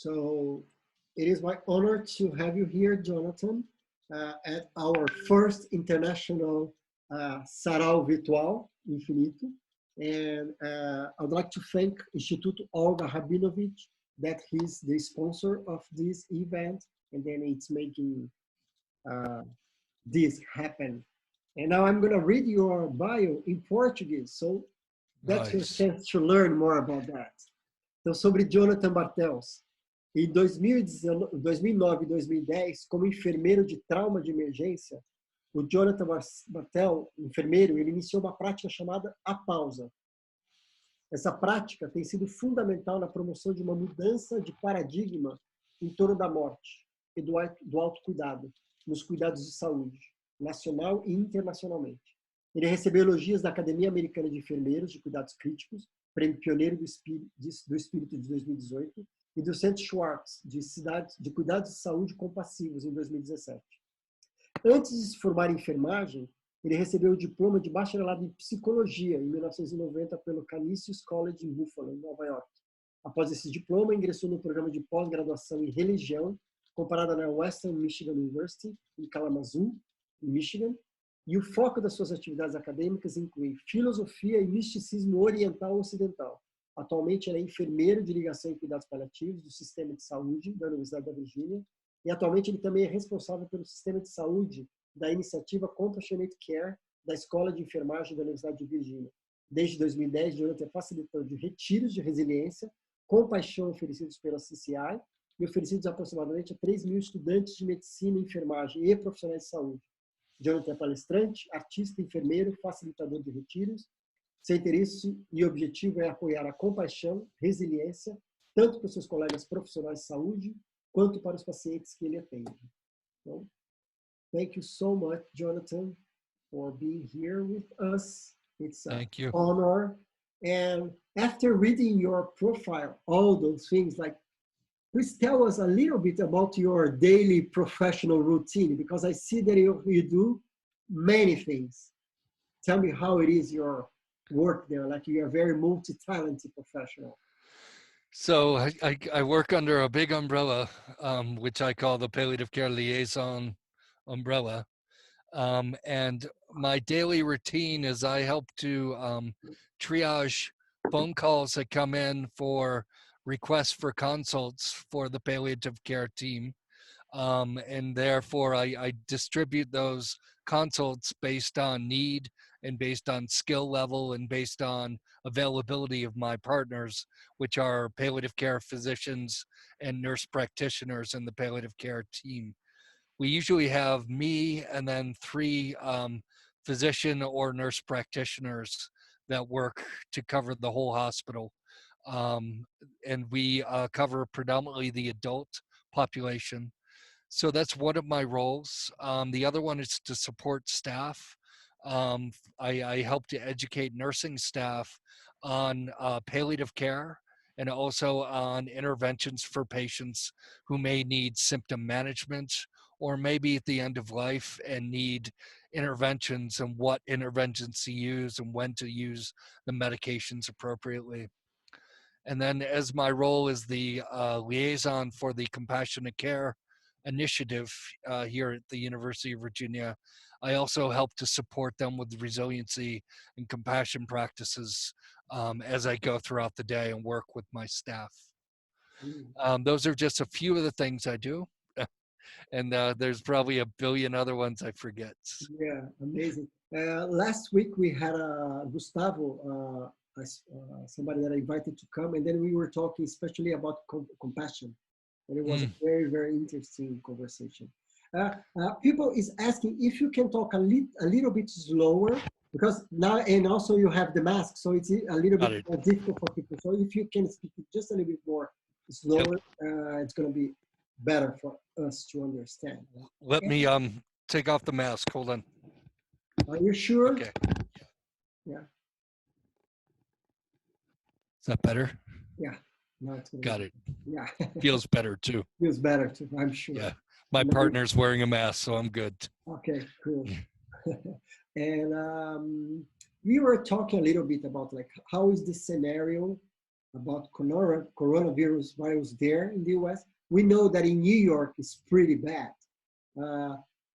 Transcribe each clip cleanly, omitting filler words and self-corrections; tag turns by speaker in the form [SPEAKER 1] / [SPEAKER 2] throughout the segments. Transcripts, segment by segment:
[SPEAKER 1] So it is my honor to have you here, Jonathan, at our first international Sarau Virtual, inFINITO. And I'd like to thank Instituto Olga Rabinovich, that he's the sponsor of this event, and then it's making this happen. And now I'm going to read your bio in Portuguese, so that's your chance to learn more about that. Então, sobre Jonathan Bartels. Em 2009 e 2010, como enfermeiro de trauma de emergência, o Jonathan Bartels, enfermeiro, ele iniciou uma prática chamada a PAUSA. Essa prática tem sido fundamental na promoção de uma mudança de paradigma em torno da morte e do autocuidado, nos cuidados de saúde, nacional e internacionalmente. Ele recebeu elogios da Academia Americana de Enfermeiros de Cuidados Críticos, Prêmio Pioneiro do Espírito de 2018, e do Centro Schwartz de Cuidados de Saúde Compassivos em 2017. Antes de se formar em enfermagem, ele recebeu o diploma de bacharelado em psicologia em 1990 pelo Canisius College em Buffalo, em Nova York. Após esse diploma, ingressou no programa de pós-graduação em religião, comparada na Western Michigan University, em Kalamazoo, em Michigan, e o foco das suas atividades acadêmicas inclui filosofia e misticismo oriental ocidental. Atualmente, ele é enfermeiro de ligação em cuidados paliativos do Sistema de Saúde da Universidade da Virgínia, e atualmente ele também é responsável pelo Sistema de Saúde da iniciativa Compassionate Care da Escola de Enfermagem da Universidade de Virgínia. Desde 2010, Jonathan é facilitador de retiros de resiliência, compaixão oferecidos pela CCI e oferecidos aproximadamente a 3.000 estudantes de medicina, enfermagem e profissionais de saúde. Jonathan é palestrante, artista, enfermeiro, facilitador de retiros. Seu interesse e objetivo é apoiar a compaixão, resiliência, tanto para os seus colegas profissionais de saúde, quanto para os pacientes que ele atende. Então, thank you so much, Jonathan, for being here with us. It's an honor. And after reading your profile, all those things, like, please tell us a little bit about your daily professional routine, because I see that you do many things. Tell me how it is your work there, like you are a very multi-talented professional.
[SPEAKER 2] So I work under a big umbrella, which I call the palliative care liaison umbrella. And my daily routine is I help to triage phone calls that come in for requests for consults for the palliative care team. And therefore I distribute those consults based on need and based on skill level and based on availability of my partners, which are palliative care physicians and nurse practitioners in the palliative care team. We usually have me and then 3 physician or nurse practitioners that work to cover the whole hospital. And we cover predominantly the adult population. So that's one of my roles. The other one is to support staff. I help to educate nursing staff on palliative care and also on interventions for patients who may need symptom management or maybe at the end of life and need interventions and what interventions to use and when to use the medications appropriately. And then as my role as the liaison for the Compassionate Care Initiative here at the University of Virginia, I also help to support them with resiliency and compassion practices as I go throughout the day and work with my staff. Those are just a few of the things I do. And there's probably a billion other ones I forget.
[SPEAKER 1] Yeah, amazing. Last week we had Gustavo, somebody that I invited to come, and then we were talking especially about compassion. And it was a very, very interesting conversation. People is asking if you can talk a little bit slower, because now, and also you have the mask, so it's a little bit more difficult for people. So if you can speak just a little bit more slower, it's going to be better for us to understand.
[SPEAKER 2] Let me take off the mask. Hold on.
[SPEAKER 1] Are you sure?
[SPEAKER 2] Okay.
[SPEAKER 1] Yeah.
[SPEAKER 2] Is that better?
[SPEAKER 1] Yeah. No, it's
[SPEAKER 2] got it.
[SPEAKER 1] Yeah.
[SPEAKER 2] Feels better too.
[SPEAKER 1] Feels better too, I'm sure.
[SPEAKER 2] Yeah. My partner's wearing a mask, so I'm good.
[SPEAKER 1] Okay, cool. And we were talking a little bit about like how is the scenario about coronavirus virus there in the US. We know that in New York it's pretty bad.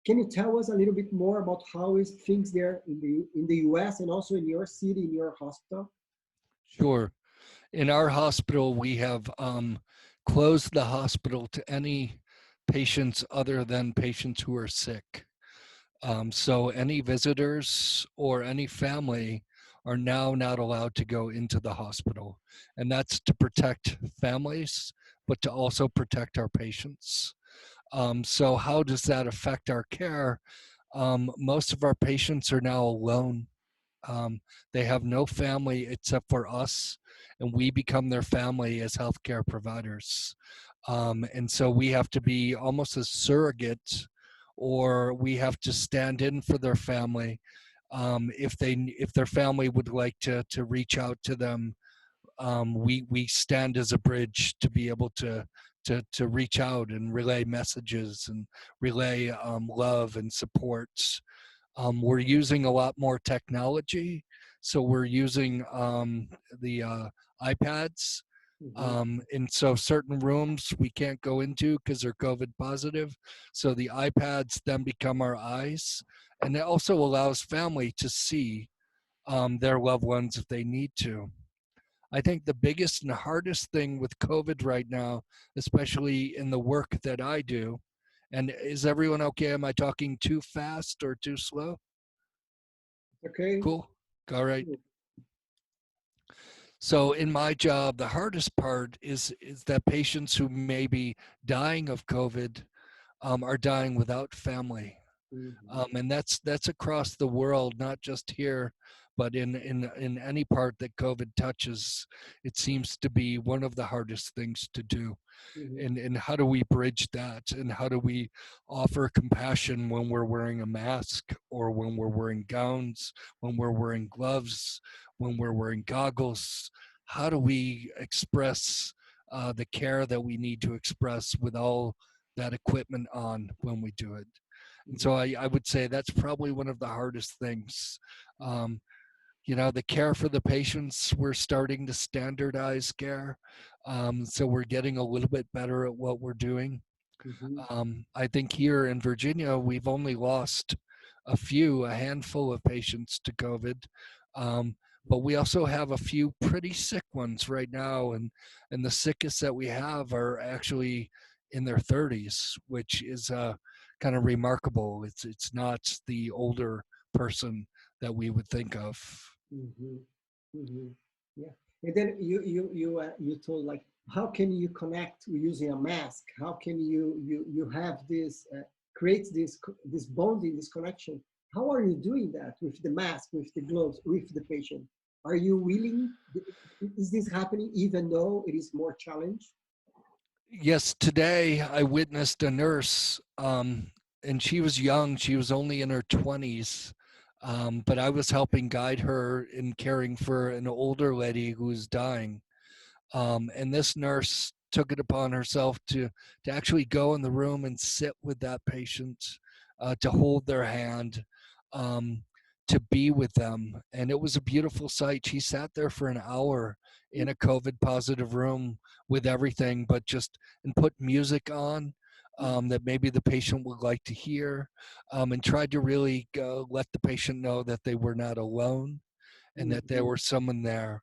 [SPEAKER 1] Can you tell us a little bit more about how is things there in the US and also in your city, in your hospital?
[SPEAKER 2] Sure. In our hospital, we have closed the hospital to any patients other than patients who are sick. So any visitors or any family are now not allowed to go into the hospital. And that's to protect families, but to also protect our patients. So how does that affect our care? Most of our patients are now alone. They have no family except for us, and we become their family as healthcare providers. And so we have to be almost a surrogate, or we have to stand in for their family. If their family would like to reach out to them, we stand as a bridge to be able to reach out and relay messages and relay love and support. We're using a lot more technology, so we're using the iPads. And so certain rooms we can't go into because they're COVID positive. So the iPads then become our eyes, and it also allows family to see their loved ones if they need to. I think the biggest and hardest thing with COVID right now, especially in the work that I do, and is everyone okay? Am I talking too fast or too slow?
[SPEAKER 1] Okay.
[SPEAKER 2] Cool. All right. So in my job, the hardest part is that patients who may be dying of COVID are dying without family. And that's across the world, not just here, but in any part that COVID touches. It seems to be one of the hardest things to do. And how do we bridge that? And how do we offer compassion when we're wearing a mask, or when we're wearing gowns, when we're wearing gloves, when we're wearing goggles? How do we express the care that we need to express with all that equipment on when we do it? And so I would say that's probably one of the hardest things. The care for the patients, we're starting to standardize care. So we're getting a little bit better at what we're doing. I think here in Virginia, we've only lost a handful of patients to COVID. But we also have a few pretty sick ones right now. And the sickest that we have are actually in their 30s, which is kind of remarkable. It's not the older person that we would think of.
[SPEAKER 1] Yeah, and then you told, like, how can you connect using a mask? How can you have this create this bonding, this connection? How are you doing that with the mask, with the gloves, with the patient? Are you willing? Is this happening even though it is more challenge?
[SPEAKER 2] Yes, today I witnessed a nurse, and she was young. She was only in her 20s, but I was helping guide her in caring for an older lady who was dying. And this nurse took it upon herself to actually go in the room and sit with that patient, to hold their hand, to be with them. And it was a beautiful sight. She sat there for an hour in a COVID positive room with everything, but and put music on that maybe the patient would like to hear, and tried to really let the patient know that they were not alone and that there was someone there.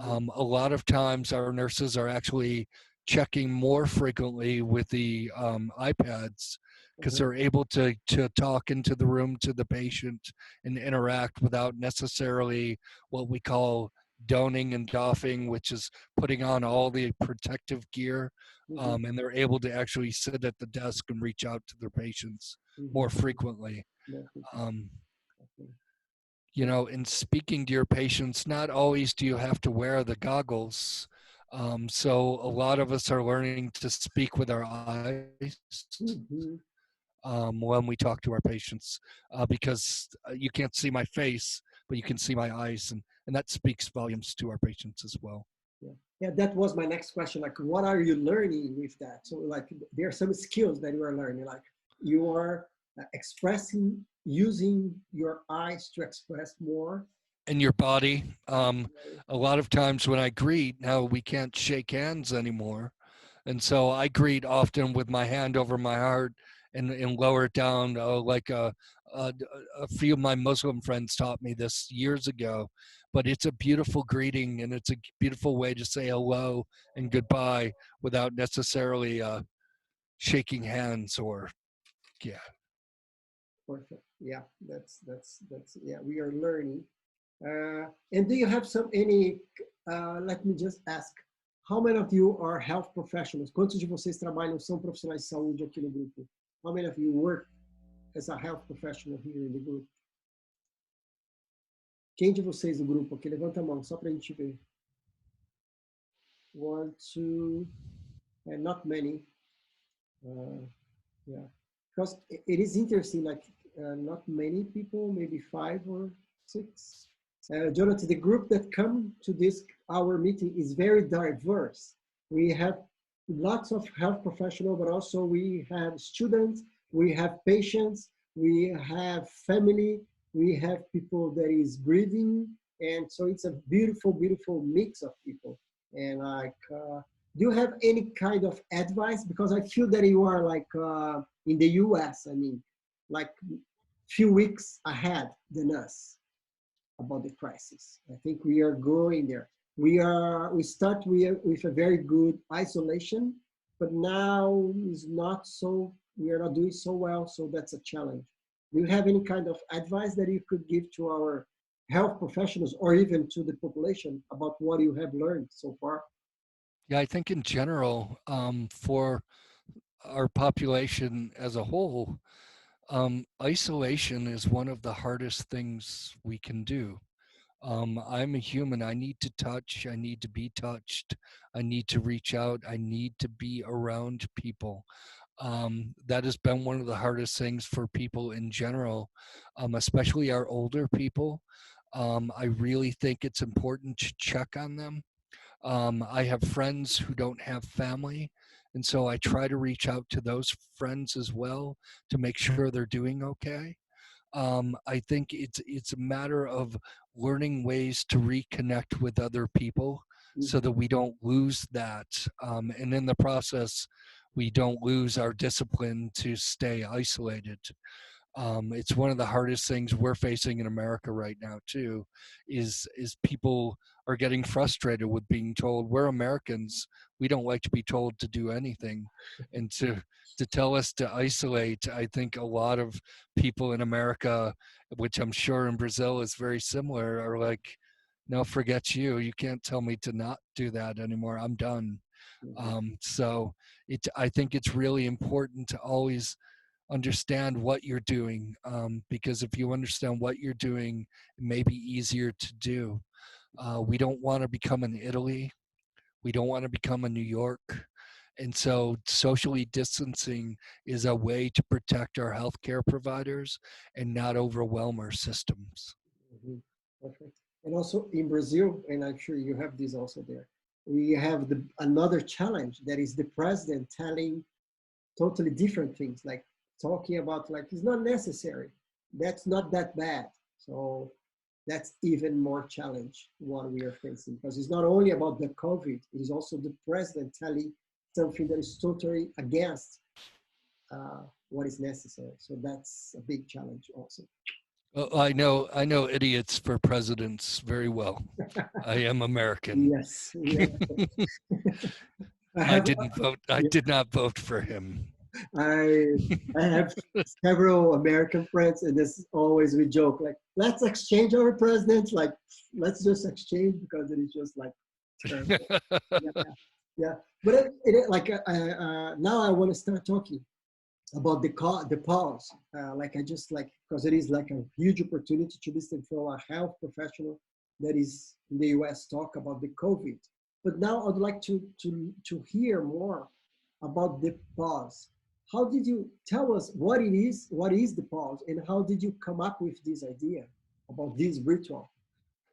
[SPEAKER 2] A lot of times our nurses are actually checking more frequently with the iPads, because they're able to talk into the room to the patient and interact without necessarily what we call donning and doffing, which is putting on all the protective gear. And they're able to actually sit at the desk and reach out to their patients more frequently. In speaking to your patients, not always do you have to wear the goggles. So a lot of us are learning to speak with our eyes when we talk to our patients, because you can't see my face, but you can see my eyes, and that speaks volumes to our patients as well.
[SPEAKER 1] Yeah, that was my next question. Like, what are you learning with that? So, like, there are some skills that you are learning. Like, you are expressing, using your eyes to express more.
[SPEAKER 2] and your body. A lot of times when I greet, now we can't shake hands anymore. And so I greet often with my hand over my heart and lower it down. Like a few of my Muslim friends taught me this years ago. But it's a beautiful greeting, and it's a beautiful way to say hello and goodbye without necessarily shaking hands or, yeah.
[SPEAKER 1] Perfect. Yeah, that's yeah. We are learning. And do you have any? Let me just ask. How many of you are health professionals? Quantos de vocês trabalham, são profissionais de saúde aqui no grupo? How many of you work as a health professional here in the group? Quem de vocês do grupo aqui? Levanta a mão, só para a gente ver. 1, 2, and not many. Yeah, because it is interesting, like not many people, maybe 5 or 6. Jonathan, the group that come to this, our meeting is very diverse. We have lots of health professionals, but also we have students, we have patients, we have family, we have people that is grieving. And so it's a beautiful, beautiful mix of people. And like, do you have any kind of advice? Because I feel that you are like in the US, I mean, like few weeks ahead than us about the crisis. I think we are going there. We start with a very good isolation, but now is not so, we are not doing so well, so that's a challenge. Do you have any kind of advice that you could give to our health professionals or even to the population about what you have learned so far?
[SPEAKER 2] Yeah, I think in general, for our population as a whole, isolation is one of the hardest things we can do. I'm a human. I need to touch. I need to be touched. I need to reach out. I need to be around people. That has been one of the hardest things for people in general, especially our older people. I really think it's important to check on them. I have friends who don't have family, and so I try to reach out to those friends as well to make sure they're doing okay. I think it's a matter of learning ways to reconnect with other people so that we don't lose that. And in the process, we don't lose our discipline to stay isolated. It's one of the hardest things we're facing in America right now too, is people are getting frustrated with being told we're Americans. We don't like to be told to do anything, and to tell us to isolate. I think a lot of people in America, which I'm sure in Brazil is very similar, are like, no, forget you. You can't tell me to not do that anymore. I'm done. So I think it's really important to always understand what you're doing, because if you understand what you're doing, it may be easier to do. We don't want to become an Italy. We don't want to become a New York. And so socially distancing is a way to protect our healthcare providers and not overwhelm our systems.
[SPEAKER 1] Perfect. And also in Brazil, and I'm sure you have this also there, we have another challenge that is the president telling totally different things, like talking about like it's not necessary, that's not that bad. So that's even more challenge what we are facing, because it's not only about the COVID, it is also the president telling something that is totally against what is necessary. So that's a big challenge also.
[SPEAKER 2] Well, I know idiots for presidents very well. I am American.
[SPEAKER 1] Yes. Yeah.
[SPEAKER 2] I did not vote for him.
[SPEAKER 1] I have several American friends, and this always we joke like, let's exchange our presidents, like let's just exchange, because it is just like yeah. But like now I want to start talking about the pause. Like I just like, because it is like a huge opportunity to listen from a health professional that is in the US talk about the COVID. But now I'd like to hear more about the pause. How did you tell us what it is? What is the pause, and how did you come up with this idea about this ritual?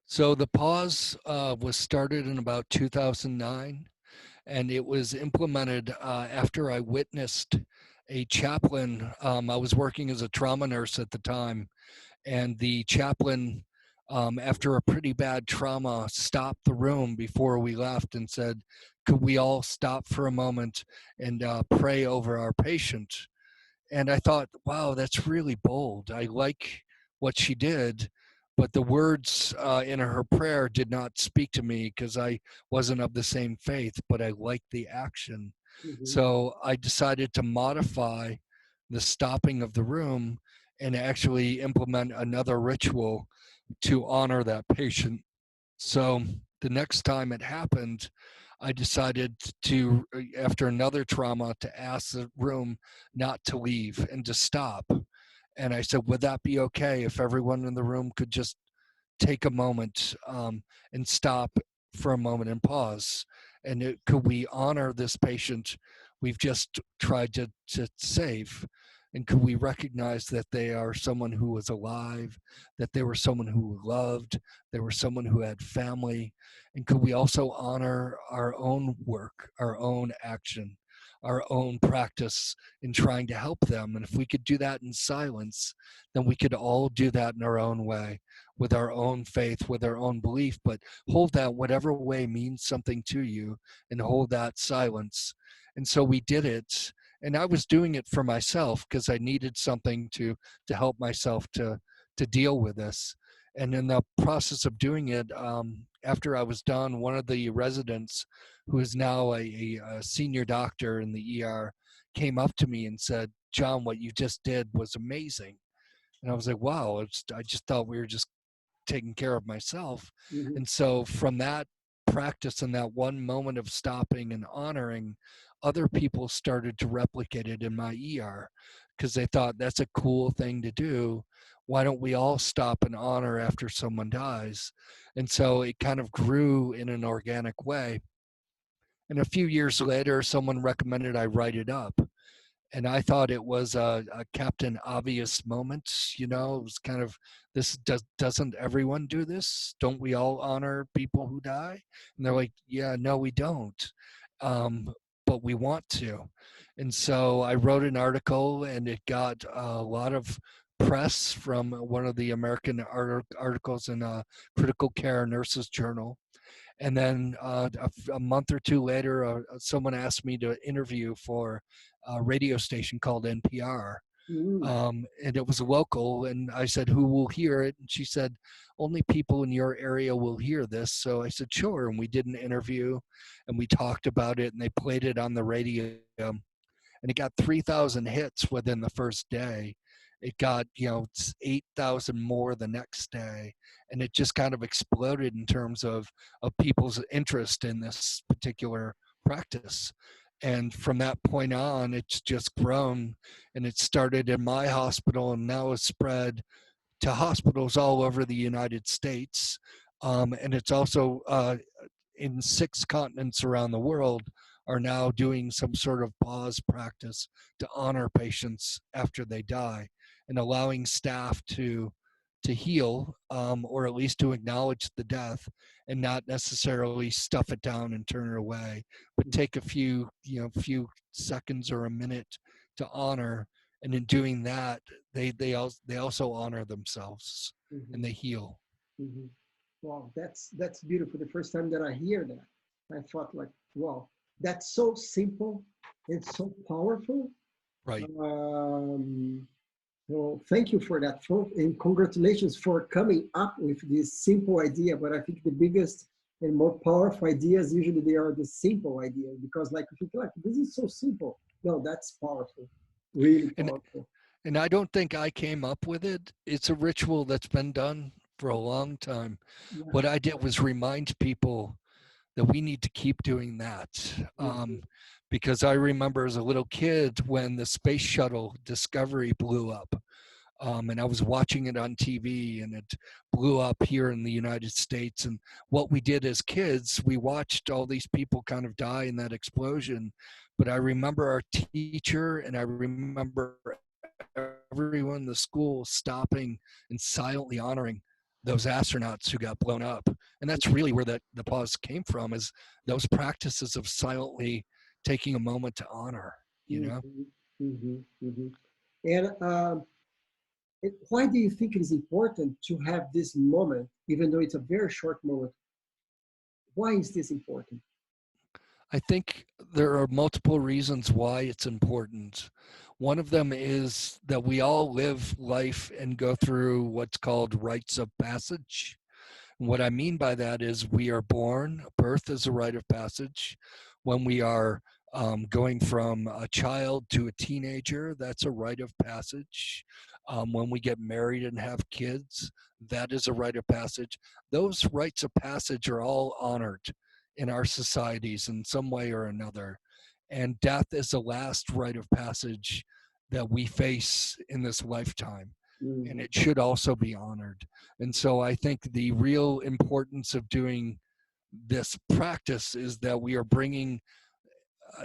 [SPEAKER 2] So the pause was started in about 2009, and it was implemented after I witnessed a chaplain. I was working as a trauma nurse at the time, and the chaplain after a pretty bad trauma, stopped the room before we left and said, could we all stop for a moment and pray over our patient? And I thought, wow, that's really bold. I like what she did, but the words in her prayer did not speak to me because I wasn't of the same faith, but I liked the action.
[SPEAKER 1] Mm-hmm.
[SPEAKER 2] So I decided to modify the stopping of the room and actually implement another ritual to honor that patient. So the next time it happened, I decided to, after another trauma, to ask the room not to leave and to stop. And I said, would that be okay if everyone in the room could just take a moment and stop for a moment and pause? And could we honor this patient we've just tried to save? And could we recognize that they are someone who was alive, that they were someone who loved, they were someone who had family? And could we also honor our own work, our own action, our own practice in trying to help them? And if we could do that in silence, then we could all do that in our own way, with our own faith, with our own belief, but hold that whatever way means something to you and hold that silence. And so we did it. And I was doing it for myself because I needed something to help myself to deal with this. And in the process of doing it, after I was done, one of the residents, who is now a senior doctor in the ER, came up to me and said, John, what you just did was amazing. And I was like, wow, I just thought we were just taking care of myself.
[SPEAKER 1] Mm-hmm.
[SPEAKER 2] And so from that practice and that one moment of stopping and honoring, other people started to replicate it in my ER because they thought that's a cool thing to do. Why don't we all stop and honor after someone dies? And so it kind of grew in an organic way. And a few years later, someone recommended I write it up. And I thought it was a Captain Obvious moment. You know, it was kind of, doesn't everyone do this? Don't we all honor people who die? And they're like, yeah, no, we don't. But we want to. And so I wrote an article and it got a lot of press from one of the American articles in Critical Care Nurses Journal. And then a month or two later, someone asked me to interview for a radio station called NPR.
[SPEAKER 1] Mm-hmm.
[SPEAKER 2] And it was local. And I said, who will hear it? And she said, only people in your area will hear this. So I said, sure. And we did an interview and we talked about it and they played it on the radio. And it got 3,000 hits within the first day. It got, 8,000 more the next day. And it just kind of exploded in terms of people's interest in this particular practice. And from that point on, it's just grown. And it started in my hospital and now it's spread to hospitals all over the United States. And it's also in 6 continents around the world are now doing some sort of pause practice to honor patients after they die and allowing staff to heal, or at least to acknowledge the death and not necessarily stuff it down and turn it away, but take a few seconds or a minute to honor. And in doing that, they also honor themselves
[SPEAKER 1] Mm-hmm.
[SPEAKER 2] and they heal.
[SPEAKER 1] Mm-hmm. Wow, that's beautiful. The first time that I hear that, I thought like, wow, that's so simple and so powerful.
[SPEAKER 2] Right.
[SPEAKER 1] Well, thank you for that, and congratulations for coming up with this simple idea. But I think the biggest and more powerful ideas usually they are the simple ideas because, like, if you feel like this is so simple, no, that's powerful, really powerful.
[SPEAKER 2] And I don't think I came up with it. It's a ritual that's been done for a long time.
[SPEAKER 1] Yeah.
[SPEAKER 2] What I did was remind people that we need to keep doing that. Because I remember as a little kid when the space shuttle Discovery blew up. And I was watching it on TV and it blew up here in the United States. And what we did as kids, we watched all these people kind of die in that explosion. But I remember our teacher and I remember everyone in the school stopping and silently honoring those astronauts who got blown up. And that's really where the pause came from, is those practices of silently taking a moment to honor, you know?
[SPEAKER 1] Mm-hmm. Mm-hmm. Mm-hmm. And Why do you think it is important to have this moment, even though it's a very short moment? Why is this important?
[SPEAKER 2] I think there are multiple reasons why it's important. One of them is that we all live life and go through what's called rites of passage. And what I mean by that is we are born, birth is a rite of passage. When we are going from a child to a teenager, that's a rite of passage. When we get married and have kids, that is a rite of passage. Those rites of passage are all honored in our societies in some way or another. And death is the last rite of passage that we face in this lifetime. And it should also be honored. And so I think the real importance of doing this practice is that we are bringing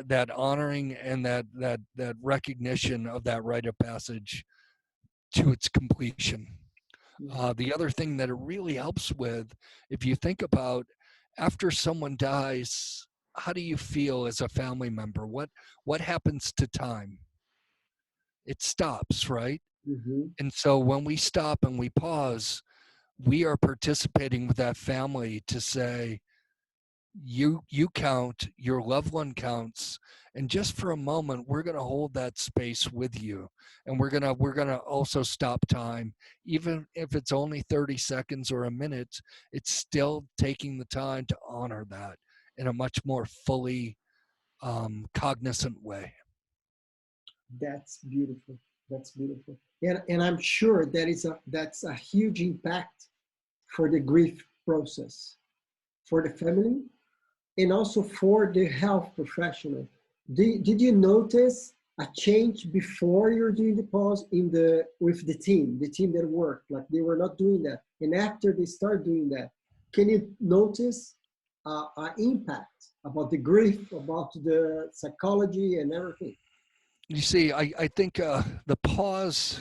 [SPEAKER 2] that honoring and that recognition of that rite of passage to its completion. The other thing that it really helps with, if you think about after someone dies, how do you feel as a family member? What happens to time? It stops, right?
[SPEAKER 1] Mm-hmm.
[SPEAKER 2] And so when we stop and we pause, we are participating with that family to say, you count, your loved one counts, and just for a moment we're going to hold that space with you, and we're going to also stop time, even if it's only 30 seconds or a minute. It's still taking the time to honor that in a much more fully cognizant way.
[SPEAKER 1] That's beautiful. That's beautiful. And I'm sure that's a huge impact for the grief process, for the family, and also for the health professional. Did you notice a change before you're doing the pause with the team that worked? Like they were not doing that, and after they start doing that, can you notice an impact about the grief, about the psychology and everything?
[SPEAKER 2] You see, I think the pause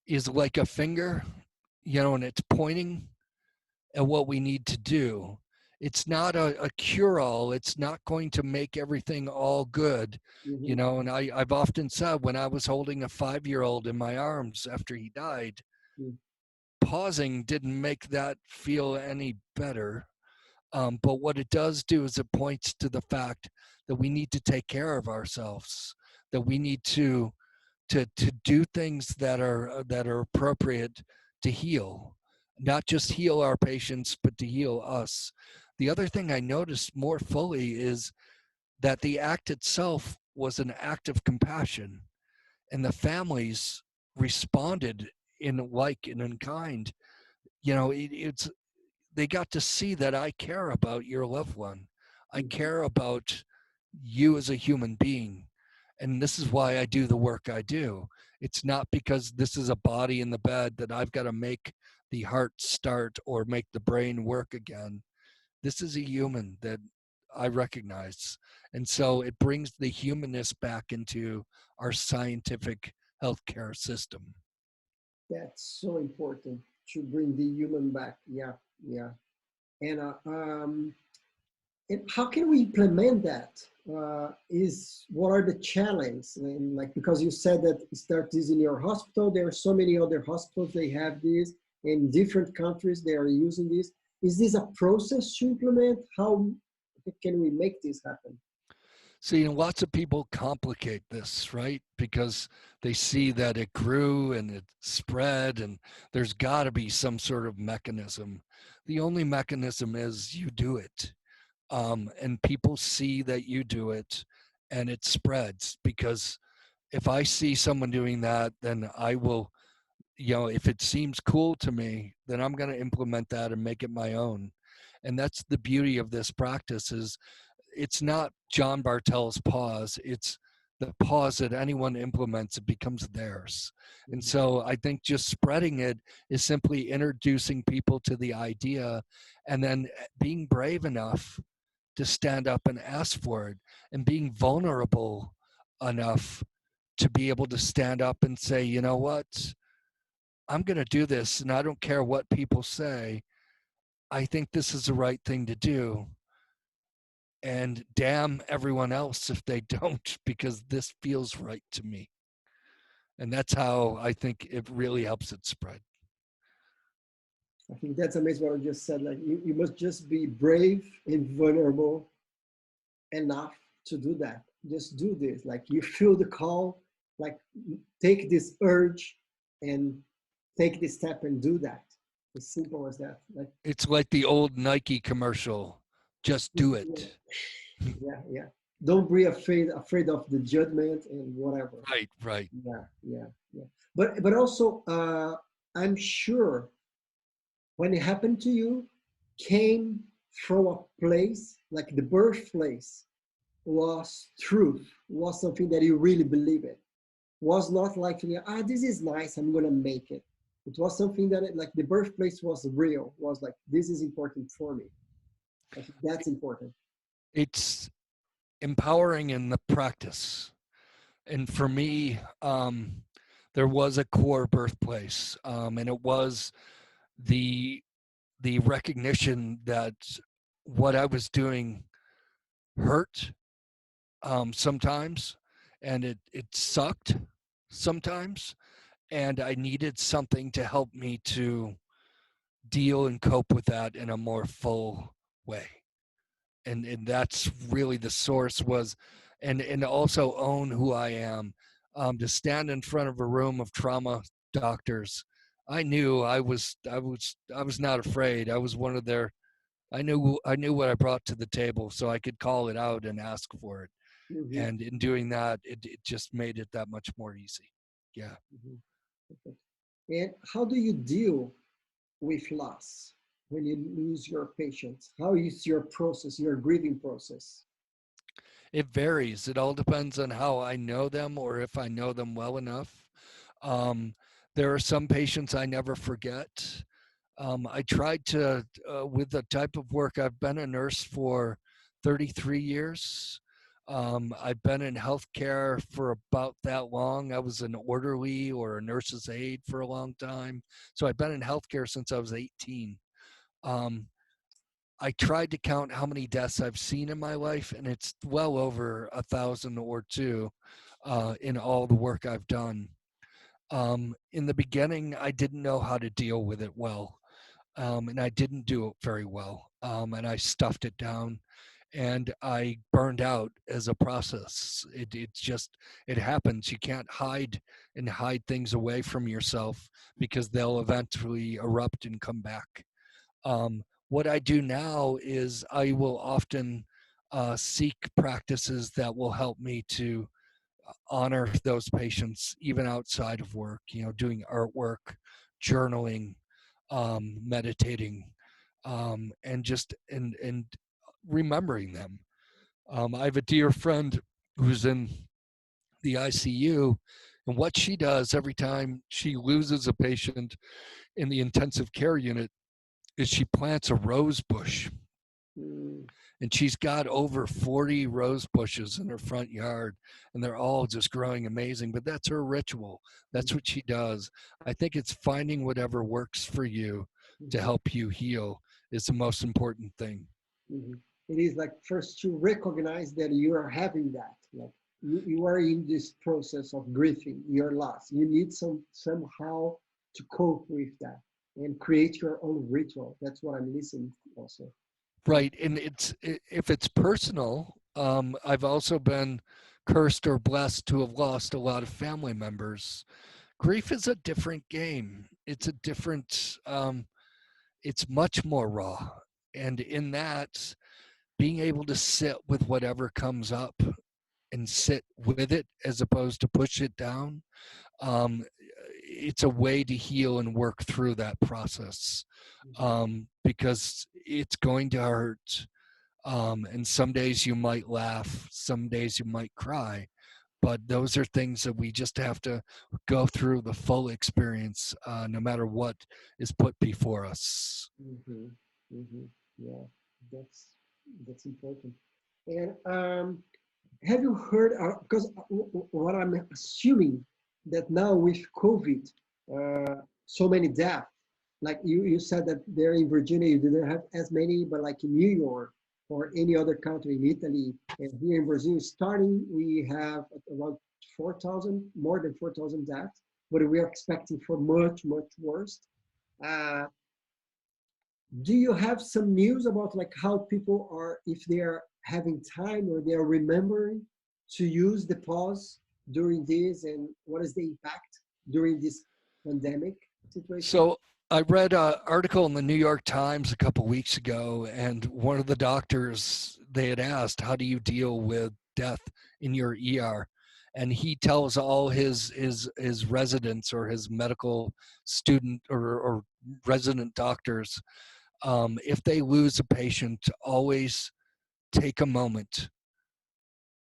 [SPEAKER 2] is like a finger, and it's pointing at what we need to do. It's not a cure-all. It's not going to make everything all good,
[SPEAKER 1] Mm-hmm.
[SPEAKER 2] and I've often said when I was holding a 5-year-old in my arms after he died,
[SPEAKER 1] Mm.
[SPEAKER 2] pausing didn't make that feel any better. But what it does do is it points to the fact that we need to take care of ourselves, that we need to do things that are appropriate to heal, not just heal our patients, but to heal us. The other thing I noticed more fully is that the act itself was an act of compassion, and the families responded in like and in kind. It's they got to see that I care about your loved one. I
[SPEAKER 1] Mm-hmm.
[SPEAKER 2] care about you as a human being. And this is why I do the work I do. It's not because this is a body in the bed that I've got to make the heart start or make the brain work again. This is a human that I recognize. And so it brings the humanness back into our scientific healthcare system.
[SPEAKER 1] That's so important to bring the human back. Yeah, yeah. And and how can we implement that? What are the challenges? And like because you said that you start this in your hospital, there are so many other hospitals they have this in different countries. They are using this. Is this a process to implement? How can we make this happen?
[SPEAKER 2] See, lots of people complicate this, right? Because they see that it grew and it spread, and there's got to be some sort of mechanism. The only mechanism is you do it. And people see that you do it, and it spreads. Because if I see someone doing that, then I will, if it seems cool to me, then I'm going to implement that and make it my own. And that's the beauty of this practice is it's not John Bartels' pause. It's the pause that anyone implements, it becomes theirs. And so I think just spreading it is simply introducing people to the idea and then being brave enough to stand up and ask for it, and being vulnerable enough to be able to stand up and say, you know what, I'm going to do this and I don't care what people say. I think this is the right thing to do. And damn everyone else if they don't, because this feels right to me. And that's how I think it really helps it spread.
[SPEAKER 1] I think that's amazing what I just said. Like you must just be brave and vulnerable enough to do that. Just do this. Like you feel the call, like take this urge and take this step and do that. As simple as that. Like
[SPEAKER 2] it's like the old Nike commercial. Just do it.
[SPEAKER 1] Yeah. Don't be afraid of the judgment and whatever.
[SPEAKER 2] Right.
[SPEAKER 1] Yeah. But also, I'm sure when it happened to you, came from a place like the birthplace was truth, was something that you really believe in. Was not like, this is nice, I'm gonna make it. It was something that like the birthplace was real, was like, this is important for me. I think that's important.
[SPEAKER 2] It's empowering in the practice. And for me, there was a core birthplace, and it was the recognition that what I was doing hurt sometimes, and it sucked sometimes, and I needed something to help me to deal and cope with that in a more full way. And that's really the source was, and also own who I am. To stand in front of a room of trauma doctors, I knew I was not afraid. I was one of their. I knew what I brought to the table, so I could call it out and ask for it.
[SPEAKER 1] Mm-hmm.
[SPEAKER 2] And in doing that, it just made it that much more easy. Yeah.
[SPEAKER 1] Mm-hmm. And how do you deal with loss when you lose your patients? How is your process, your grieving process?
[SPEAKER 2] It varies. It all depends on how I know them or if I know them well enough. There are some patients I never forget. I tried to, with the type of work, I've been a nurse for 33 years. I've been in healthcare for about that long. I was an orderly or a nurse's aide for a long time. So I've been in healthcare since I was 18. I tried to count how many deaths I've seen in my life, and it's well over 1,000 or two in all the work I've done. In the beginning, I didn't know how to deal with it well, and I didn't do it very well, and I stuffed it down, and I burned out as a process. It happens. You can't hide things away from yourself because they'll eventually erupt and come back. What I do now is I will often seek practices that will help me to honor those patients even outside of work, doing artwork, journaling, meditating, and just and remembering them. I have a dear friend who's in the ICU, and what she does every time she loses a patient in the intensive care unit is she plants a rose bush. And she's got over 40 rose bushes in her front yard, and they're all just growing amazing. But that's her ritual. That's what she does. I think it's finding whatever works for you to help you heal is the most important thing.
[SPEAKER 1] Mm-hmm. It is like first to recognize that you are having that. Like you are in this process of grieving your loss. You need somehow to cope with that and create your own ritual. That's what I'm listening to also.
[SPEAKER 2] Right, and if it's personal, I've also been cursed or blessed to have lost a lot of family members. Grief is a different game. It's a different. It's much more raw, and in that, being able to sit with whatever comes up and sit with it as opposed to push it down. It's a way to heal and work through that process, because it's going to hurt. And some days you might laugh, some days you might cry, but those are things that we just have to go through the full experience, no matter what is put before us.
[SPEAKER 1] Mm-hmm. Mm-hmm. Yeah, that's important. And have you heard? Because what I'm assuming that now with COVID, so many deaths. Like you said that there in Virginia you didn't have as many, but like in New York or any other country, in Italy, and here in Brazil, starting, we have around 4,000, more than 4,000 deaths, but we are expecting for much, much worse. Do you have some news about like how people are, if they are having time or they are remembering to use the pause during this, and what is the impact during this pandemic situation?
[SPEAKER 2] So I read an article in the New York Times a couple weeks ago, and one of the doctors, they had asked, how do you deal with death in your ER? And he tells all his residents or his medical student or resident doctors, if they lose a patient, always take a moment,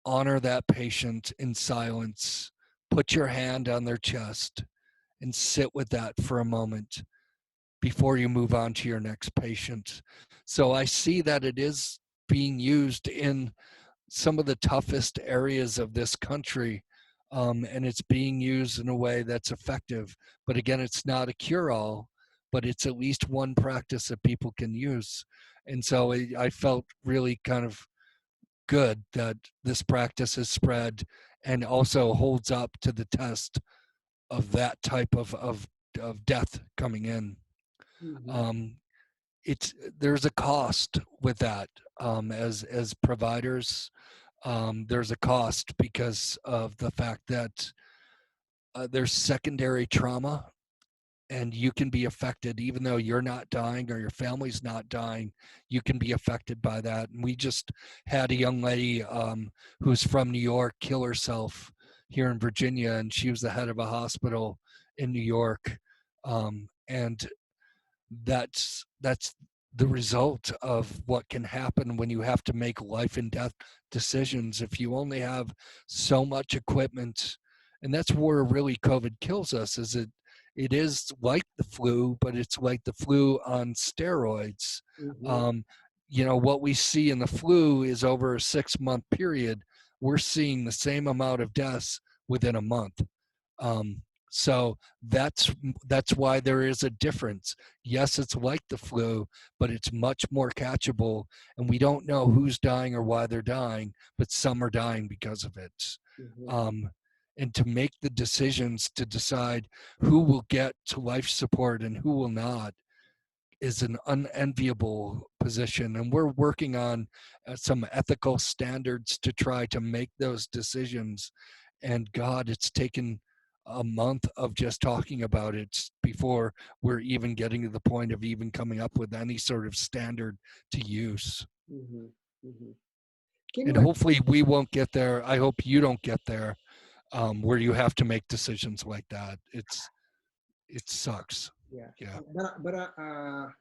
[SPEAKER 2] honor that patient in silence, put your hand on their chest, and sit with that for a moment before you move on to your next patient. So I see that it is being used in some of the toughest areas of this country, and it's being used in a way that's effective. But again, it's not a cure-all, but it's at least one practice that people can use. And so I felt really kind of good that this practice has spread and also holds up to the test of that type of death coming in.
[SPEAKER 1] Mm-hmm.
[SPEAKER 2] There's a cost with that, as providers. There's a cost because of the fact that there's secondary trauma, and you can be affected even though you're not dying or your family's not dying. You can be affected by that. And we just had a young lady who's from New York kill herself here in Virginia, and she was the head of a hospital in New York. And that's the result of what can happen when you have to make life and death decisions. If you only have so much equipment, and that's where really COVID kills us, is it is like the flu, but it's like the flu on steroids.
[SPEAKER 1] Mm-hmm.
[SPEAKER 2] What we see in the flu is over a 6-month period, we're seeing the same amount of deaths within a month. So that's why there is a difference. Yes, it's like the flu, but it's much more catchable, and we don't know who's dying or why they're dying, but some are dying because of it.
[SPEAKER 1] Mm-hmm.
[SPEAKER 2] And to make the decisions to decide who will get to life support and who will not is an unenviable position. And we're working on some ethical standards to try to make those decisions. And God, it's taken a month of just talking about it before we're even getting to the point of even coming up with any sort of standard to use.
[SPEAKER 1] Mm-hmm. Mm-hmm. Can
[SPEAKER 2] And
[SPEAKER 1] you
[SPEAKER 2] hopefully we won't get there. I hope you don't get there, where you have to make decisions like that. It sucks.
[SPEAKER 1] Yeah,
[SPEAKER 2] Yeah.
[SPEAKER 1] but I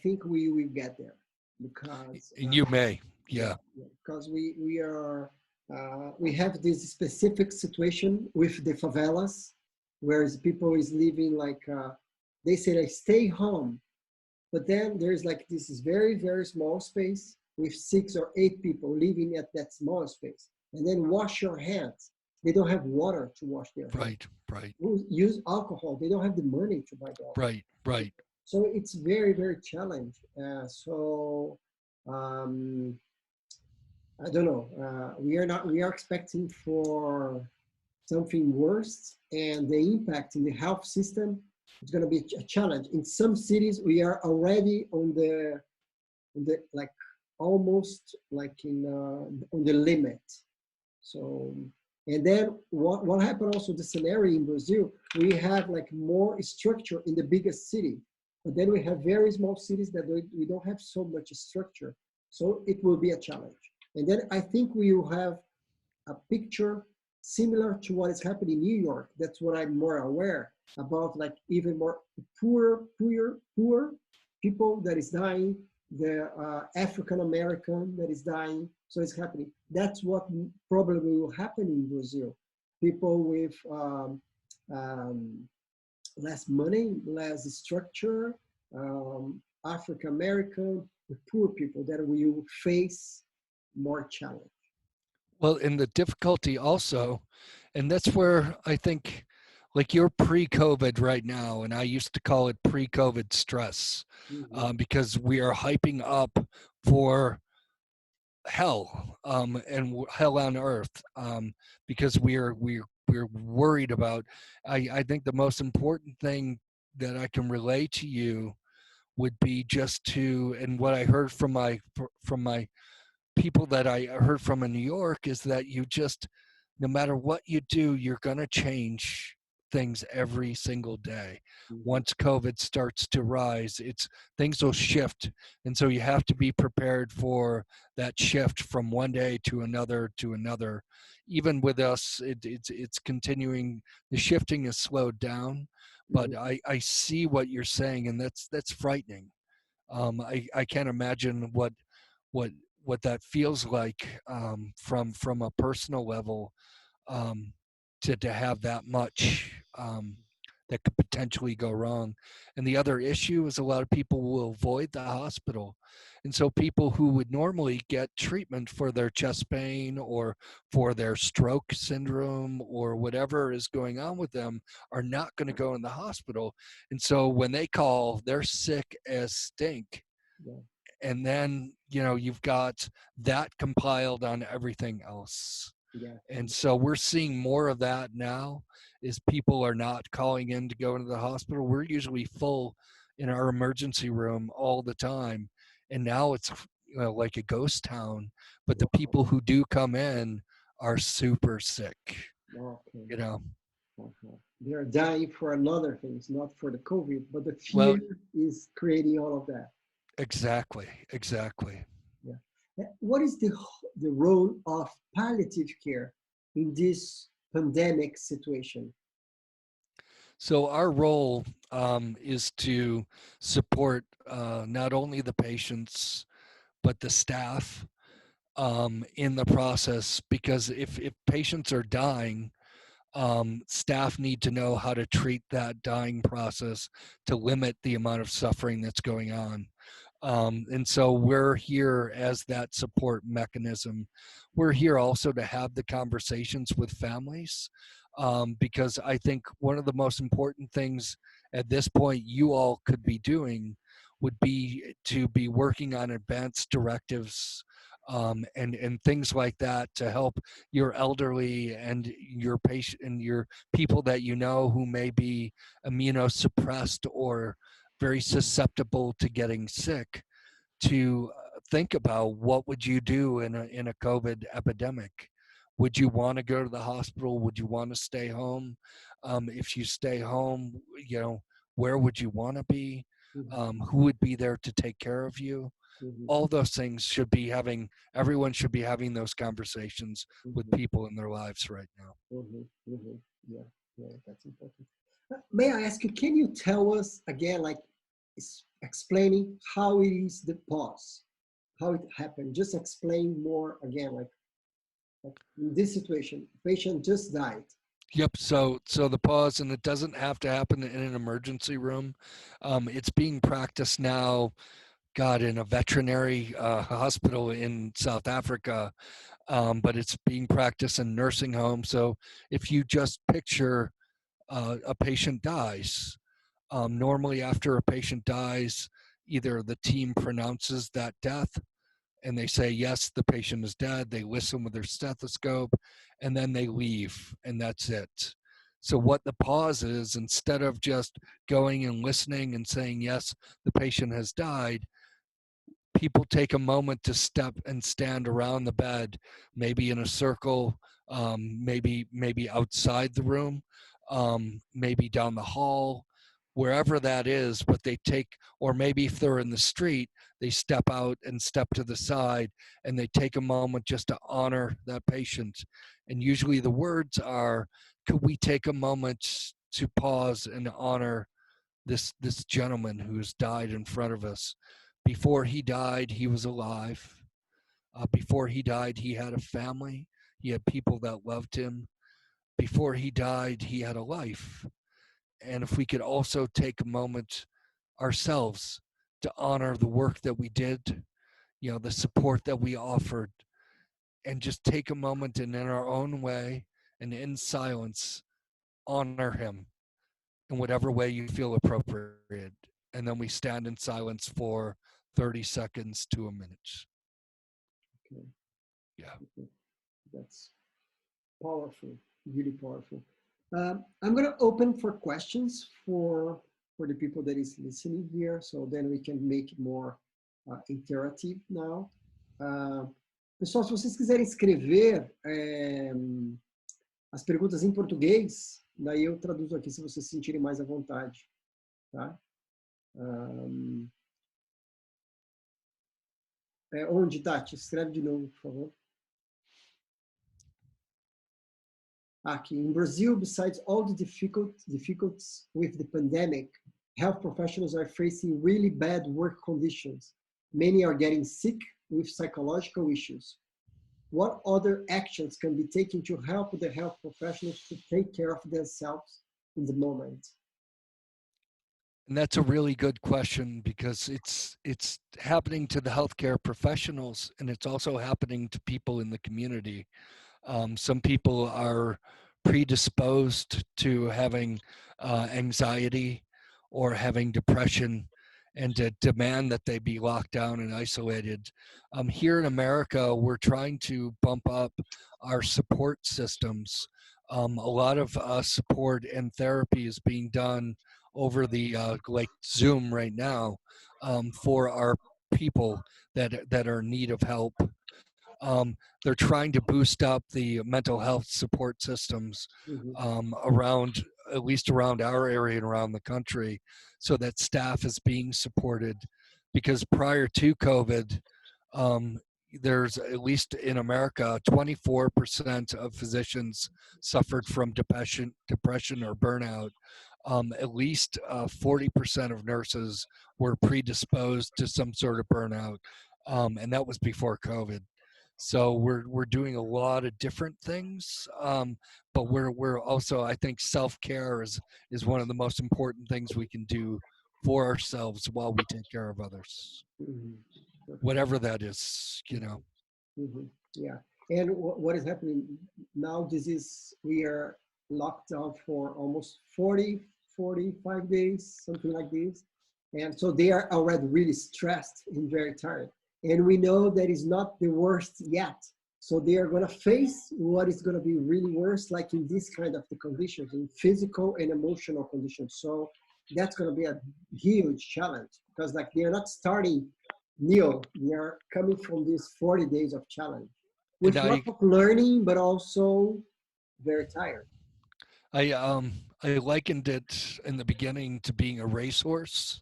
[SPEAKER 1] think we will get there because
[SPEAKER 2] And you may.
[SPEAKER 1] yeah,
[SPEAKER 2] Yeah.
[SPEAKER 1] yeah, because we have this specific situation with the favelas, whereas people is living like they say they stay home, but then there's like this is very very small space with 6 or 8 people living at that small space, and then wash your hands. They don't have water to wash their hands.
[SPEAKER 2] Right.
[SPEAKER 1] Use alcohol. They don't have the money to buy the alcohol.
[SPEAKER 2] Right.
[SPEAKER 1] So it's very, very challenging. Um, I don't know. We are expecting for something worse, and the impact in the health system is going to be a challenge. In some cities, we are already on the like almost like on the limit. So, and then what happened also the scenario in Brazil, we have like more structure in the biggest city, but then we have very small cities that we don't have so much structure. So it will be a challenge. And then I think we will have a picture similar to what is happening in New York. That's what I'm more aware about, like even more poor people that is dying, the African American that is dying. So it's happening. That's what probably will happen in Brazil. People with less money, less structure, African American, the poor people that will face more challenge.
[SPEAKER 2] Well, and the difficulty also, and that's where I think, like, you're pre-COVID right now, and I used to call it pre-COVID stress,
[SPEAKER 1] Mm-hmm.
[SPEAKER 2] because we are hyping up for hell, and hell on earth, because we're worried about. I think the most important thing that I can relay to you would be just to, and what I heard from my people that I heard from in New York is that you just, no matter what you do, you're going to change things every single day.
[SPEAKER 1] Mhm.
[SPEAKER 2] Once COVID starts to rise, things will shift. And so you have to be prepared for that shift from one day to another to another. Even with us, it's continuing. The shifting is slowed down, but
[SPEAKER 1] Mhm.
[SPEAKER 2] I see what you're saying, and that's frightening. I can't imagine what what that feels like, from a personal level, um, to have that much, that could potentially go wrong. And the other issue is a lot of people will avoid the hospital. And so people who would normally get treatment for their chest pain or for their stroke syndrome or whatever is going on with them are not going to go in the hospital. And so when they call, they're sick as stink,
[SPEAKER 1] Yeah.
[SPEAKER 2] and then you've got that compiled on everything else.
[SPEAKER 1] Yeah.
[SPEAKER 2] And so we're seeing more of that now, is people are not calling in to go into the hospital. We're usually full in our emergency room all the time, and now it's like a ghost town, but the
[SPEAKER 1] Wow.
[SPEAKER 2] people who do come in are super sick
[SPEAKER 1] Okay.
[SPEAKER 2] you know
[SPEAKER 1] Okay. They are dying for another things, not for the COVID, but the
[SPEAKER 2] well,
[SPEAKER 1] fear is creating all of that.
[SPEAKER 2] exactly.
[SPEAKER 1] Yeah. What is the role of palliative care in this pandemic situation?
[SPEAKER 2] So our role, is to support, not only the patients but the staff, in the process, because if patients are dying, staff need to know how to treat that dying process to limit the amount of suffering that's going on. And so we're here as that support mechanism. We're here also to have the conversations with families, because I think one of the most important things at this point you all could be doing would be to be working on advanced directives, and things like that, to help your elderly and your patient and your people that who may be immunosuppressed or very susceptible to getting sick, to think about what would you do in a COVID epidemic. Would you want to go to the hospital? Would you want to stay home? If you stay home, where would you want to be?
[SPEAKER 1] Mhm.
[SPEAKER 2] Who would be there to take care of you?
[SPEAKER 1] Mhm.
[SPEAKER 2] All those things everyone should be having those conversations with
[SPEAKER 1] Mhm.
[SPEAKER 2] people in their lives right now.
[SPEAKER 1] Mhm. Mhm. Yeah. Yeah. That's important. May I ask you, can you tell us again, like explaining how it is the pause, how it happened? Just explain more again, like in this situation, patient just died.
[SPEAKER 2] Yep. So the pause, and it doesn't have to happen in an emergency room. It's being practiced now, God, in a veterinary hospital in South Africa, but it's being practiced in nursing homes. So if you just picture, a patient dies, normally after a patient dies, either the team pronounces that death and they say, yes, the patient is dead. They listen with their stethoscope, and then they leave, and that's it. So what the pause is, instead of just going and listening and saying, yes, the patient has died, people take a moment to step and stand around the bed, maybe in a circle, maybe outside the room, maybe down the hall, wherever that is. But they take, or maybe if they're in the street, they step out and step to the side, and they take a moment just to honor that patient. And usually the words are, "Could we take a moment to pause and honor this gentleman who's died in front of us? Before he died, he was alive. Before he died, he had a family. He had people that loved him. Before he died, he had a life." And if we could also take a moment ourselves to honor the work that we did, the support that we offered, and just take a moment and in our own way and in silence, honor him in whatever way you feel appropriate. And then we stand in silence for 30 seconds to a minute.
[SPEAKER 1] Okay.
[SPEAKER 2] Yeah.
[SPEAKER 1] Okay. That's powerful, really powerful. I'm going to open for questions for the people that is listening here, so then we can make it more interactive now. Pessoal, se vocês quiserem escrever as perguntas em português, daí eu traduzo aqui se vocês se sentirem mais à vontade, tá? Onde, Tati? Escreve de novo, por favor. Aqui, in Brazil, besides all the difficulties with the pandemic, health professionals are facing really bad work conditions. Many are getting sick with psychological issues. What other actions can be taken to help the health professionals to take care of themselves in the moment?
[SPEAKER 2] And that's a really good question, because it's happening to the healthcare professionals, and it's also happening to people in the community. Some people are predisposed to having anxiety or having depression, and to demand that they be locked down and isolated. Here in America, we're trying to bump up our support systems. A lot of support and therapy is being done over the like Zoom right now for our people that are in need of help. They're trying to boost up the mental health support systems around, at least around our area and around the country, so that staff is being supported. Because prior to COVID, there's, at least in America, 24% of physicians suffered from depression or burnout. At least 40% of nurses were predisposed to some sort of burnout, and that was before COVID. So we're doing a lot of different things, but we're also, I think, self-care is one of the most important things we can do for ourselves while we take care of others, whatever that is, you know.
[SPEAKER 1] Yeah, and what is happening now? We are locked down for almost 45 days, something like this, and so they are already really stressed and very tired. And we know that is not the worst yet. So they are going to face what is going to be really worse, like in this kind of the conditions, in physical and emotional conditions. So that's going to be a huge challenge, because like they're not starting new. They are coming from these 40 days of challenge with lots of learning, but also very tired.
[SPEAKER 2] I likened it in the beginning to being a racehorse.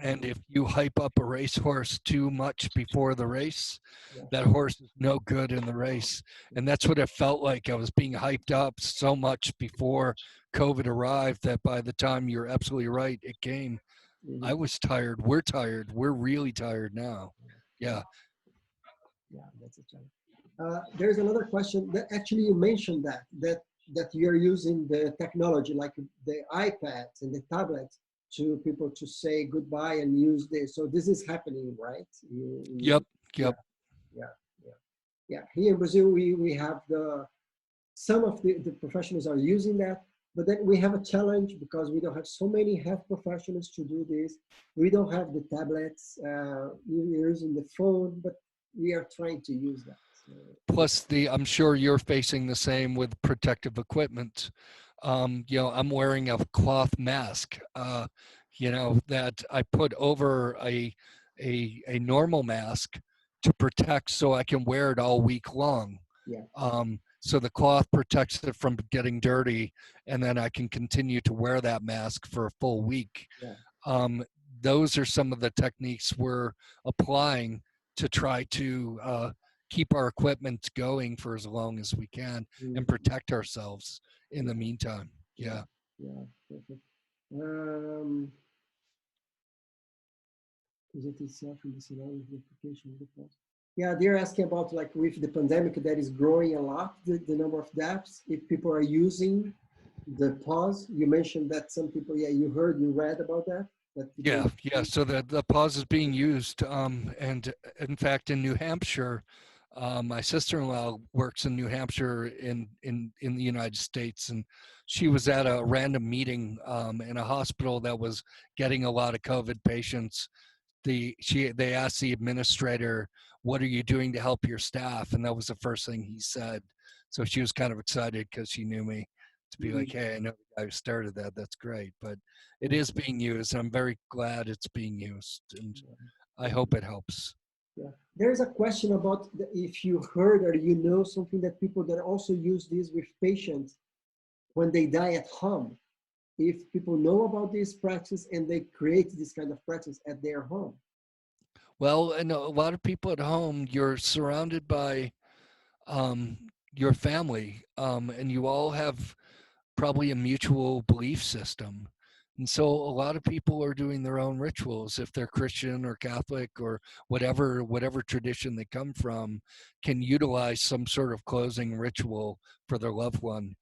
[SPEAKER 2] And if you hype up a racehorse too much before the race, that horse is no good in the race. And that's what it felt like. I was being hyped up so much before COVID arrived that by the time, you're absolutely right, it came, I was tired. We're tired. We're really tired now. Yeah.
[SPEAKER 1] Yeah, that's a challenge. There's another question that actually you mentioned that you're using the technology, like the iPads and the tablets, to people to say goodbye and use this. So this is happening, right?
[SPEAKER 2] Yep.
[SPEAKER 1] Yeah. Here in Brazil, we have some of the professionals are using that, but then we have a challenge because we don't have so many health professionals to do this. We don't have the tablets, we're using the phone, but we are trying to use that. So,
[SPEAKER 2] plus I'm sure you're facing the same with protective equipment. You know, I'm wearing a cloth mask, you know, that I put over a normal mask to protect, so I can wear it all week long. So the cloth protects it from getting dirty, and then I can continue to wear that mask for a full week. Those are some of the techniques we're applying to try to keep our equipment going for as long as we can and protect ourselves in the meantime. Yeah.
[SPEAKER 1] Perfect. Yeah, they're asking about, like, with the pandemic that is growing a lot, the number of deaths, if people are using the pause. You mentioned that some people, you read about that.
[SPEAKER 2] Yeah. So the pause is being used, and in fact, in New Hampshire, my sister-in-law works in New Hampshire in the United States, and she was at a random meeting in a hospital that was getting a lot of COVID patients. they asked the administrator, "What are you doing to help your staff?" And that was the first thing he said. So she was kind of excited because she knew me to be like, "Hey, I know the guy who started that. That's great." But it is being used. I'm very glad it's being used, and I hope it helps.
[SPEAKER 1] Yeah. There's a question about if you heard or you know something that people that also use this with patients when they die at home. If people know about this practice and they create this kind of practice at their home.
[SPEAKER 2] Well, and a lot of people at home, you're surrounded by um, your family, and you all have probably a mutual belief system. And so a lot of people are doing their own rituals, if they're Christian or Catholic or whatever tradition they come from, can utilize some sort of closing ritual for their loved one.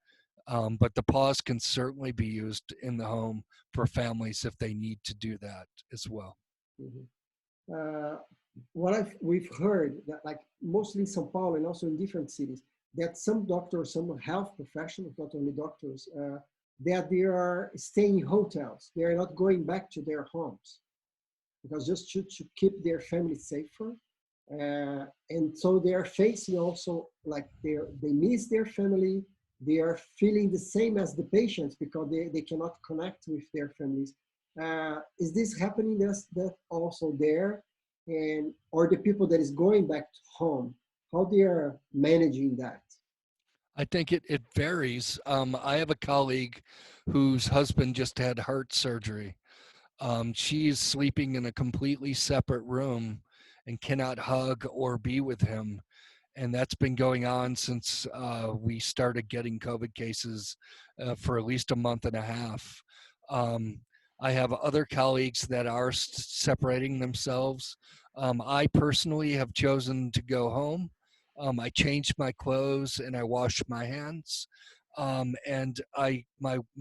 [SPEAKER 2] But the pause can certainly be used in the home for families if they need to do that as well.
[SPEAKER 1] Mm-hmm. We've heard that, like mostly in São Paulo and also in different cities, that some doctors, some health professionals, not only doctors, that they are staying in hotels. They are not going back to their homes because just to keep their family safer. And so they are facing also like they miss their family. They are feeling the same as the patients because they cannot connect with their families. Is this happening that also there? And or the people that is going back to home, how they are managing that?
[SPEAKER 2] I think it varies. I have a colleague whose husband just had heart surgery. She's sleeping in a completely separate room and cannot hug or be with him. And that's been going on since we started getting COVID cases for at least a month and a half. Um, I have other colleagues that are separating themselves. I personally have chosen to go home. I changed my clothes and I washed my hands. And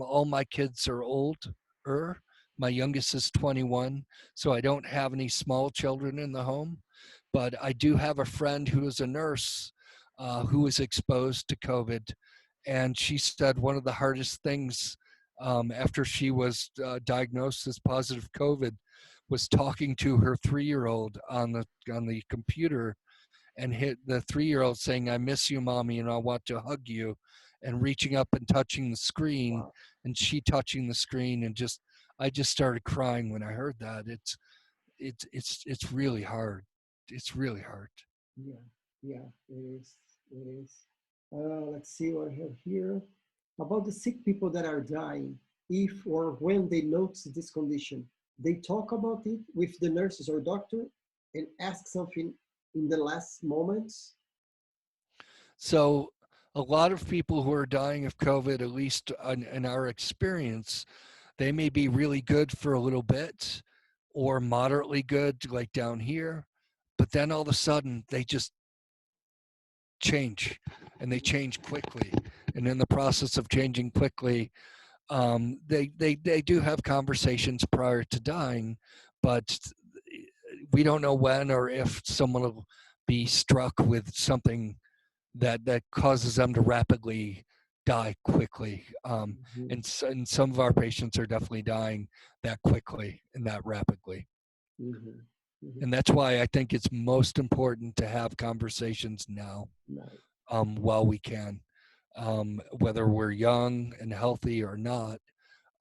[SPEAKER 2] all my kids are older. My youngest is 21, so I don't have any small children in the home. But I do have a friend who is a nurse who was exposed to COVID. And she said one of the hardest things after she was diagnosed as positive COVID was talking to her 3-year-old on the computer and hit the 3-year-old saying, "I miss you, mommy, and I want to hug you," and reaching up and touching the screen, and she touching the screen, and I just started crying when I heard that. It's really hard. It's really hard.
[SPEAKER 1] Yeah, it is. It is. Let's see what I have here. About the sick people that are dying, if or when they notice this condition, they talk about it with the nurses or doctor and ask something in the last moments.
[SPEAKER 2] So a lot of people who are dying of COVID, at least in our experience, they may be really good for a little bit or moderately good, like down here, but then all of a sudden they just change, and they change quickly. And in the process of changing quickly, they do have conversations prior to dying, but we don't know when or if someone will be struck with something that causes them to rapidly die quickly. And some of our patients are definitely dying that quickly and that rapidly.
[SPEAKER 1] Mm-hmm. Mm-hmm.
[SPEAKER 2] And that's why I think it's most important to have conversations now, while we can, whether we're young and healthy or not.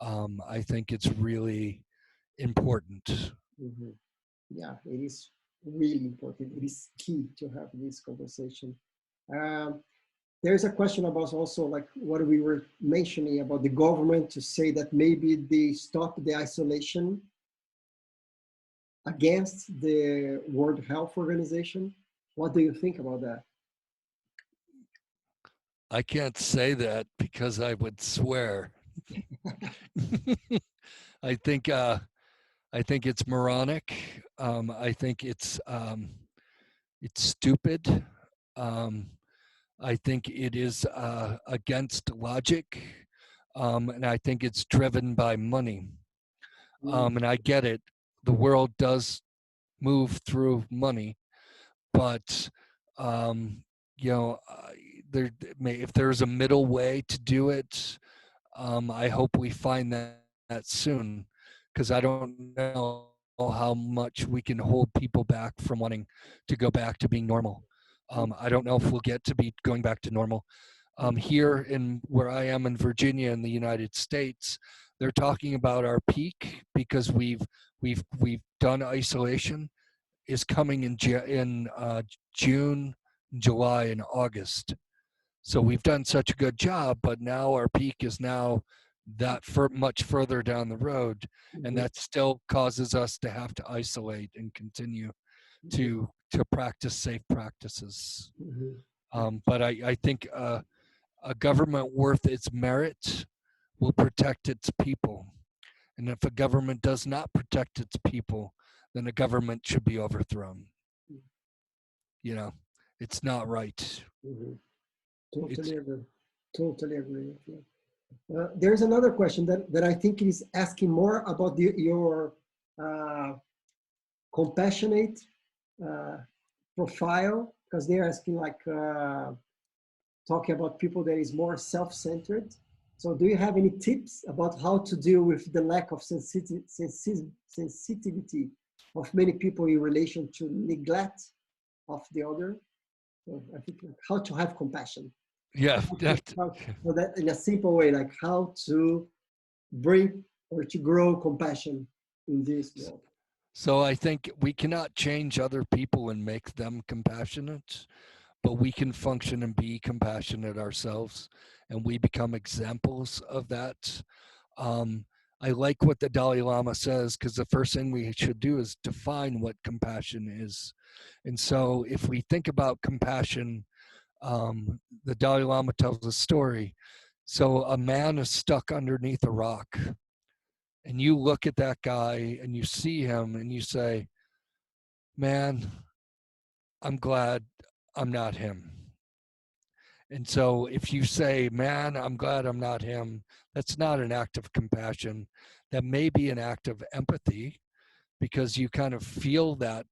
[SPEAKER 2] I think it's really important.
[SPEAKER 1] Mm-hmm. Yeah, it is really important. It is key to have this conversation. Um, there's a question about also like what we were mentioning about the government to say that maybe they stop the isolation against the World Health Organization. What do you think about that?
[SPEAKER 2] I can't say that because I would swear. I think it's moronic. I think it's stupid. Um, I think it is against logic, and I think it's driven by money. And I get it. The world does move through money, but you know, if there's a middle way to do it, I hope we find that soon, because I don't know how much we can hold people back from wanting to go back to being normal. I don't know if we'll get to be going back to normal. Here in where I am in Virginia in the United States, they're talking about our peak because we've done isolation is coming in June, July, and August. So we've done such a good job, but now our peak is now that much further down the road, and that still causes us to have to isolate and continue to practice safe practices. But I think a government worth its merit will protect its people. And if a government does not protect its people, then a government should be overthrown. You know, it's not right.
[SPEAKER 1] Totally agree. Totally agree with you. There's another question that I think is asking more about your compassionate profile, because they're asking like talking about people that is more self-centered. So do you have any tips about how to deal with the lack of sensitivity of many people in relation to neglect of the other? So I think like how to have compassion.
[SPEAKER 2] Yeah.
[SPEAKER 1] So that in a simple way, like how to bring or to grow compassion in this world.
[SPEAKER 2] So I think we cannot change other people and make them compassionate, but we can function and be compassionate ourselves, and we become examples of that. I like what the Dalai Lama says, because the first thing we should do is define what compassion is. And so if we think about compassion, the Dalai Lama tells a story. So a man is stuck underneath a rock, and you look at that guy and you see him and you say, man, I'm glad I'm not him. And so if you say, man, I'm glad I'm not him, that's not an act of compassion. That may be an act of empathy, because you kind of feel that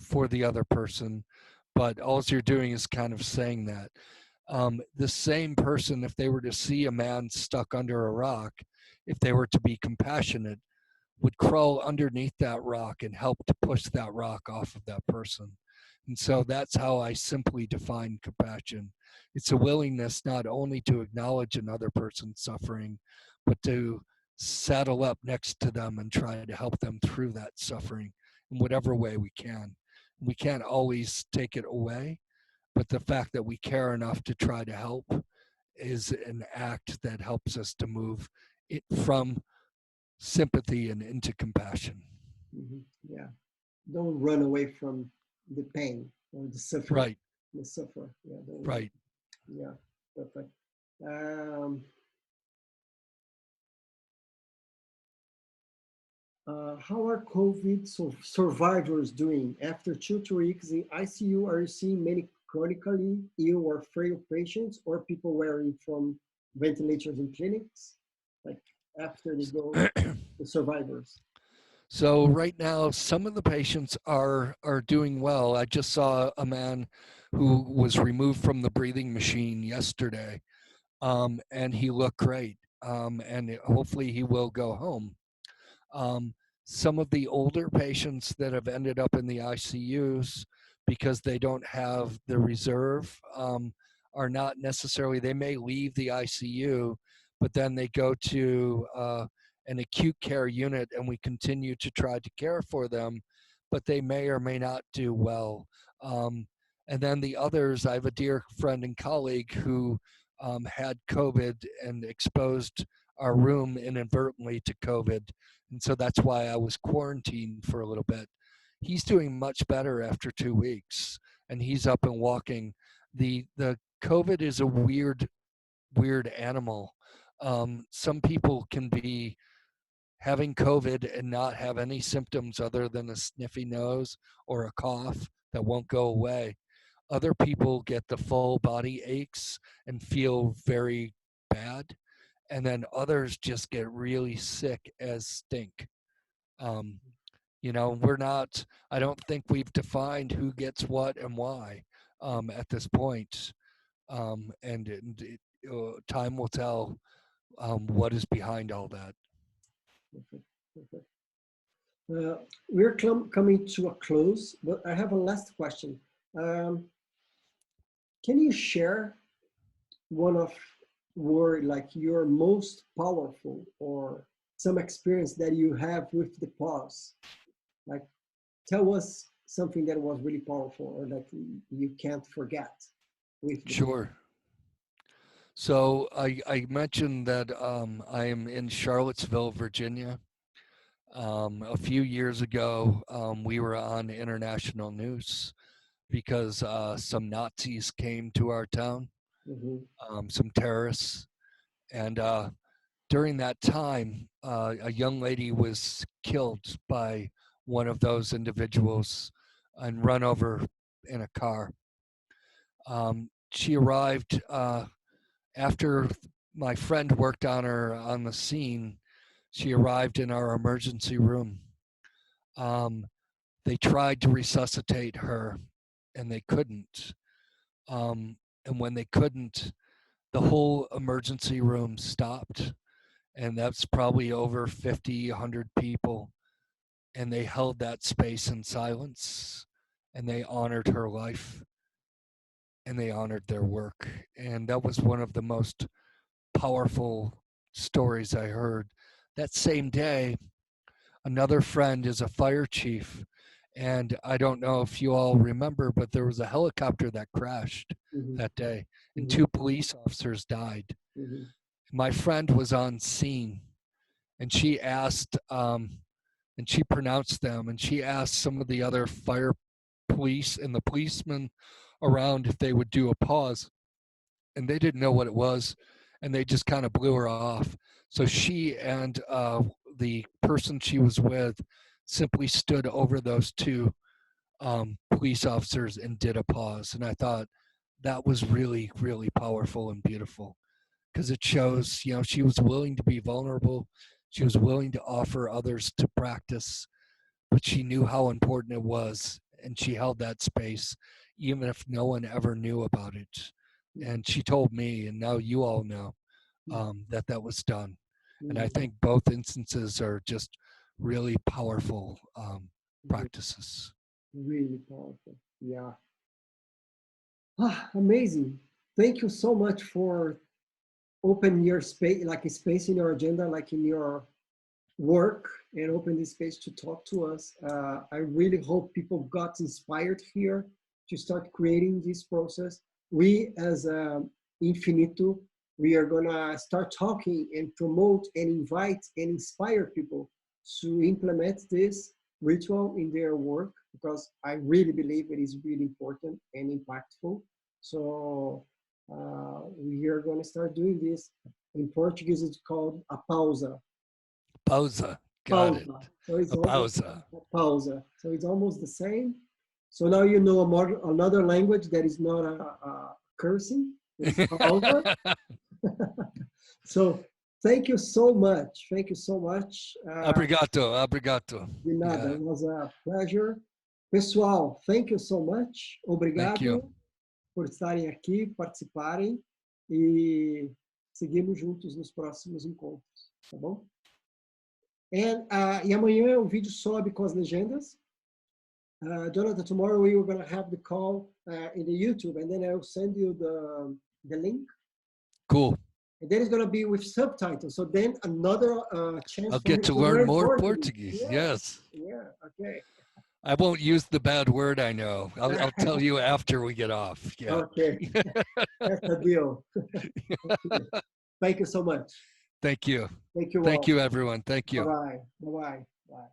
[SPEAKER 2] for the other person, but all you're doing is kind of saying that. The same person, if they were to see a man stuck under a rock, if they were to be compassionate, would crawl underneath that rock and help to push that rock off of that person. And so that's how I simply define compassion. It's a willingness not only to acknowledge another person's suffering, but to saddle up next to them and try to help them through that suffering in whatever way we can. We can't always take it away, but the fact that we care enough to try to help is an act that helps us to move it from sympathy and into compassion.
[SPEAKER 1] Yeah. Don't run away from the pain or the suffering.
[SPEAKER 2] Right.
[SPEAKER 1] The sufferer. Yeah.
[SPEAKER 2] Right.
[SPEAKER 1] Yeah. Perfect. How are COVID survivors doing? After 2 weeks in ICU, are you seeing many chronically ill or frail patients, or people wearing from ventilators in clinics? Like after they go, the survivors.
[SPEAKER 2] So right now, some of the patients are doing well. I just saw a man who was removed from the breathing machine yesterday, and he looked great. And hopefully he will go home. Some of the older patients that have ended up in the ICUs because they don't have the reserve are not necessarily, they may leave the ICU, but then they go to an acute care unit and we continue to try to care for them, but they may or may not do well. And then the others, I have a dear friend and colleague who had COVID and exposed our room inadvertently to COVID. And so that's why I was quarantined for a little bit. He's doing much better after 2 weeks, and he's up and walking. The COVID is a weird animal. Some people can be having COVID and not have any symptoms other than a sniffy nose or a cough that won't go away. Other people get the full body aches and feel very bad. And then others just get really sick as stink. I don't think we've defined who gets what and why at this point. Time will tell what is behind all that.
[SPEAKER 1] Perfect. Perfect. We're coming to a close, but I have a last question. Can you share one of your most powerful or some experience that you have with the pause? Like, tell us something that was really powerful or that you can't forget with the
[SPEAKER 2] Sure. So I mentioned that I am in Charlottesville, Virginia. A few years ago, we were on international news because some Nazis came to our town, some terrorists. And during that time, a young lady was killed by one of those individuals and run over in a car. She arrived after my friend worked on her on the scene. She arrived in our emergency room. They tried to resuscitate her and they couldn't. And when they couldn't, the whole emergency room stopped. And that's probably over 50, 100 people. And they held that space in silence and they honored her life and they honored their work. And that was one of the most powerful stories I heard. That same day, another friend is a fire chief. And I don't know if you all remember, but there was a helicopter that crashed that day and 2 police officers died. My friend was on scene and she asked, and she pronounced them, and she asked some of the other fire police and the policemen around if they would do a pause. And they didn't know what it was, and they just kind of blew her off. So she and the person she was with simply stood over those 2 police officers and did a pause. And I thought that was really, really powerful and beautiful because it shows, she was willing to be vulnerable. She was willing to offer others to practice, but she knew how important it was. And she held that space, even if no one ever knew about it. And she told me, and now you all know, that was done. And I think both instances are just really powerful practices.
[SPEAKER 1] Really powerful. Yeah. Amazing. Thank you so much for opening your space, like a space in your agenda, like in your work, and open this space to talk to us. I really hope people got inspired here to start creating this process. We as inFINITO, we are gonna start talking and promote and invite and inspire people to implement this ritual in their work, because I really believe it is really important and impactful. So we are going to start doing this. In Portuguese, it's called a pausa.
[SPEAKER 2] Pausa. Got it.
[SPEAKER 1] So it's
[SPEAKER 2] a pausa.
[SPEAKER 1] A pausa. So it's almost the same. So now you know another language that is not a cursing. It's pausa. So thank you so much. Thank you so much.
[SPEAKER 2] Obrigado. Obrigado.
[SPEAKER 1] De nada. Yeah. It was a pleasure. Pessoal, thank you so much. Obrigado por estarem aqui, participarem e seguimos juntos nos próximos encontros, tá bom? E amanhã o vídeo sobe com as legendas. Jonathan, tomorrow we are going to have the call in the YouTube, and then I'll send you the link.
[SPEAKER 2] Cool.
[SPEAKER 1] And then it's going to be with subtitles. So then another chance.
[SPEAKER 2] I'll get to learn more Portuguese.
[SPEAKER 1] Yeah.
[SPEAKER 2] Yes.
[SPEAKER 1] Yeah. Okay.
[SPEAKER 2] I won't use the bad word I know. I'll tell you after we get off. Yeah.
[SPEAKER 1] Okay. That's the deal. Thank you so much.
[SPEAKER 2] Thank you.
[SPEAKER 1] Thank you all.
[SPEAKER 2] Thank you, everyone. Thank you.
[SPEAKER 1] Bye-bye. Bye-bye. Bye.